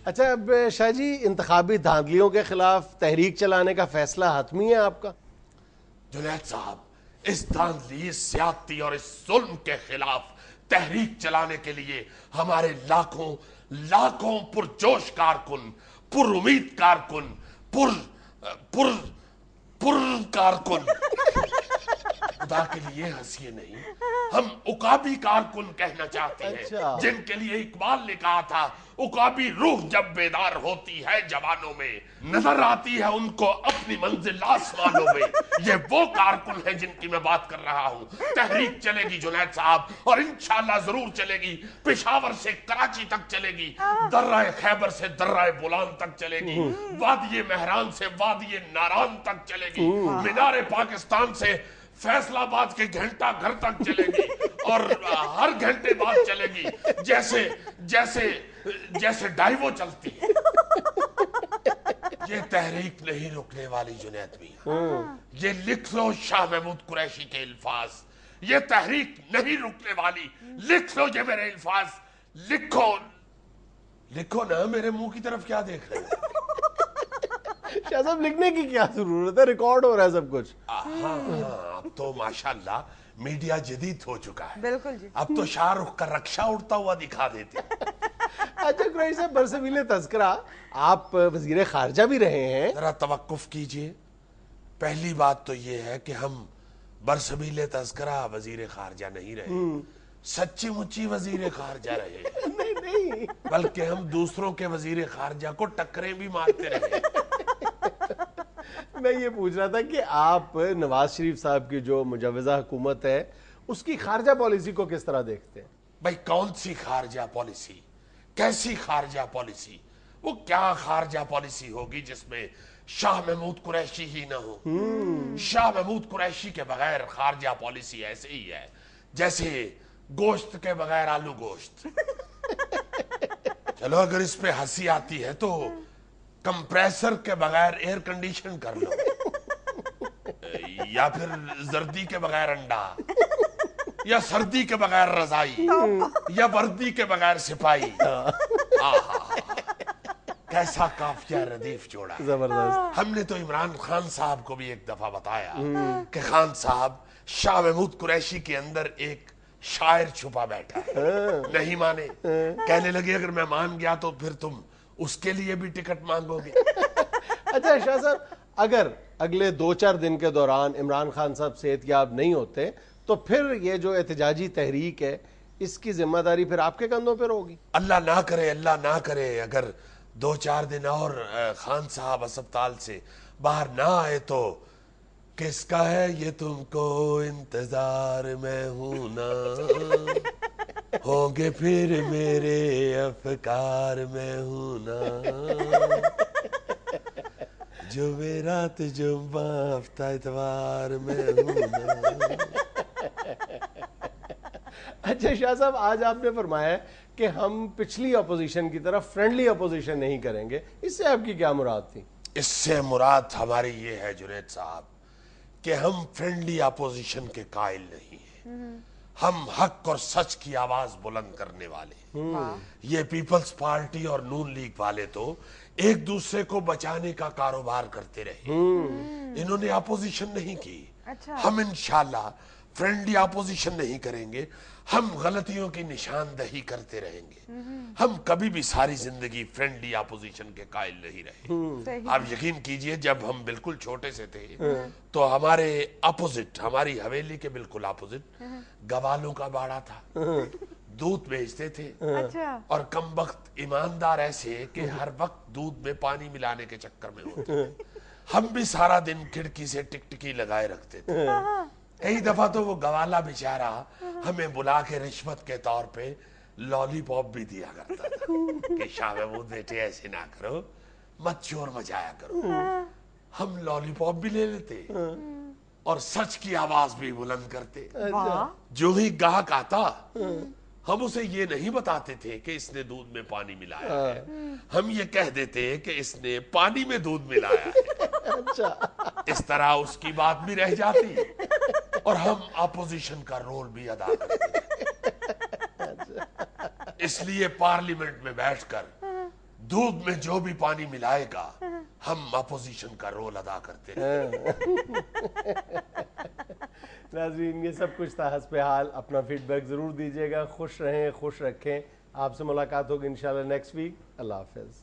اچھا اب شاہ جی انتخابی دھاندلیوں کے خلاف تحریک چلانے کا فیصلہ حتمی ہے آپ کا؟ جنید صاحب، اس دھاندلی، اس زیادتی اور اس ظلم کے خلاف تحریک چلانے کے لیے ہمارے لاکھوں پرجوش کارکن، پر امید کارکن، پر کارکن، خدا کے لیے ہنسیے نہیں، ہم عقابی کارکن کہنا چاہتے ہیں، جن کے لیے اقبال نے کہا تھا عقابی روح جب بیدار ہوتی ہے جوانوں میں، نظر آتی ہے ان کو اپنی منزل آسمانوں میں۔ یہ وہ کارکن ہیں جن کی میں بات کر رہا ہوں۔ تحریک چلے گی جنید صاحب، اور انشاءاللہ ضرور چلے گی، پشاور سے کراچی تک چلے گی، درہ خیبر سے درہ بولان تک چلے گی، وادی مہران سے وادی ناران تک چلے گی، مینار پاکستان سے فیصل آباد کے گھنٹہ گھر تک چلے گی، اور ہر گھنٹے بعد چلے گی، جیسے ڈائیو چلتی ہے۔ یہ تحریک نہیں رکنے والی جنید میاں، یہ لکھ لو شاہ محمود قریشی کے الفاظ، یہ تحریک نہیں رکنے والی، لکھ لو یہ میرے الفاظ، لکھو نا، میرے منہ کی طرف کیا دیکھ رہے ہیں؟ شاہ صاحب لکھنے کی کیا ضرورت ہے، ریکارڈ ہو رہا ہے سب کچھ۔ ہاں اب تو ماشاءاللہ میڈیا جدید ہو چکا ہے، بالکل جی، اب تو شاہ رخ کا رکشہ اڑتا ہوا دکھا دیتے۔ اچھا قریشی صاحب، برسبیل تذکرہ آپ وزیر خارجہ بھی رہے ہیں۔ ذرا توقف کیجئے، پہلی بات تو یہ ہے کہ ہم برسبیل تذکرہ وزیر خارجہ نہیں رہے، سچی مچی وزیر خارجہ رہے، نہیں، بلکہ ہم دوسروں کے وزیر خارجہ کو ٹکریں بھی مارتے رہے۔ میں یہ پوچھ رہا تھا کہ آپ نواز شریف صاحب کی جو مجوزہ حکومت ہے اس کی خارجہ پالیسی کو کس طرح دیکھتے ہیں؟ بھائی کون سی خارجہ پالیسی، کیسی خارجہ پالیسی؟ وہ کیا خارجہ پالیسی ہوگی جس میں شاہ محمود قریشی ہی نہ ہو؟ شاہ محمود قریشی کے بغیر خارجہ پالیسی ایسے ہی ہے جیسے گوشت کے بغیر آلو گوشت۔ چلو اگر اس پہ ہنسی آتی ہے تو کمپریسر کے بغیر ایئر کنڈیشن کر لو، یا پھر زردی کے بغیر انڈا، یا سردی کے بغیر رضائی، یا وردی کے بغیر سپاہی۔ کیسا قافیہ ردیف جوڑا ہے۔ زبردست۔ ہم نے تو عمران خان صاحب کو بھی ایک دفعہ بتایا کہ خان صاحب، شاہ محمود قریشی کے اندر ایک شاعر چھپا بیٹھا ہے۔ نہیں مانے، کہنے لگے اگر میں مان گیا تو پھر تم اس کے لیے بھی ٹکٹ مانگو گے۔ اچھا شاہ صاحب، اگر اگلے 2-4 دن کے دوران عمران خان صاحب صحت یاب نہیں ہوتے تو پھر یہ جو احتجاجی تحریک ہے اس کی ذمہ داری پھر آپ کے کندھوں پر ہوگی؟ اللہ نہ کرے، اللہ نہ کرے، اگر 2-4 دن اور خان صاحب اسپتال سے باہر نہ آئے تو کس کا ہے یہ تم کو انتظار میں ہوں نا، ہوں گے پھر میرے افکار میں ہوں نا، جمعرات جمعہ ہفتہ اتوار میں ہوں نا۔ اچھا شاہ صاحب، آج آپ نے فرمایا ہے کہ ہم پچھلی اپوزیشن کی طرف فرینڈلی اپوزیشن نہیں کریں گے، اس سے آپ کی کیا مراد تھی؟ اس سے مراد ہماری یہ ہے جنید صاحب کہ ہم فرینڈلی اپوزیشن کے قائل نہیں ہیں، ہم حق اور سچ کی آواز بلند کرنے والے ہیں۔ یہ پیپلز پارٹی اور نون لیگ والے تو ایک دوسرے کو بچانے کا کاروبار کرتے رہے، انہوں نے اپوزیشن نہیں کی۔ ہم انشاءاللہ فرینڈلی اپوزیشن نہیں کریں گے، ہم غلطیوں کی نشاندہی کرتے رہیں گے، ہم کبھی بھی ساری زندگی فرینڈلی اپوزیشن کے قائل نہیں رہے۔ آپ یقین کیجئے جب ہم بالکل چھوٹے سے تھے تو ہمارے اپوزٹ، ہماری حویلی کے بالکل اپوزٹ گوالوں کا باڑا تھا، دودھ بیچتے تھے، اور کم وقت ایماندار ایسے کہ ہر وقت دودھ میں پانی ملانے کے چکر میں ہوتے تھے۔ ہم بھی سارا دن کھڑکی سے ٹکٹکی لگائے رکھتے تھے۔ ایک دفعہ تو وہ گوالا بیچارہ ہمیں بلا کے رشوت کے طور پہ لالی پاپ بھی دیا کرتا تھا کہ شاہ محمود بیٹے ایسے نہ کرو، مت شور مچایا کرو۔ ہم لالی پاپ بھی لے لیتے اور سچ کی آواز بھی بلند کرتے۔ جو ہی گاہک آتا ہم اسے یہ نہیں بتاتے تھے کہ اس نے دودھ میں پانی ملایا ہے، ہم یہ کہہ دیتے کہ اس نے پانی میں دودھ ملایا ہے۔ اس طرح اس کی بات بھی رہ جاتی اور ہم اپوزیشن کا رول بھی ادا کرتے۔ اس لیے پارلیمنٹ میں بیٹھ کر دودھ میں جو بھی پانی ملائے گا ہم اپوزیشن کا رول ادا کرتے ہیں. ناظرین یہ سب کچھ تھا حسب حال. اپنا فیڈ بیک ضرور دیجیے گا. خوش رہیں, خوش رکھیں. آپ سے ملاقات ہوگی انشاءاللہ نیکسٹ ویک. اللہ حافظ.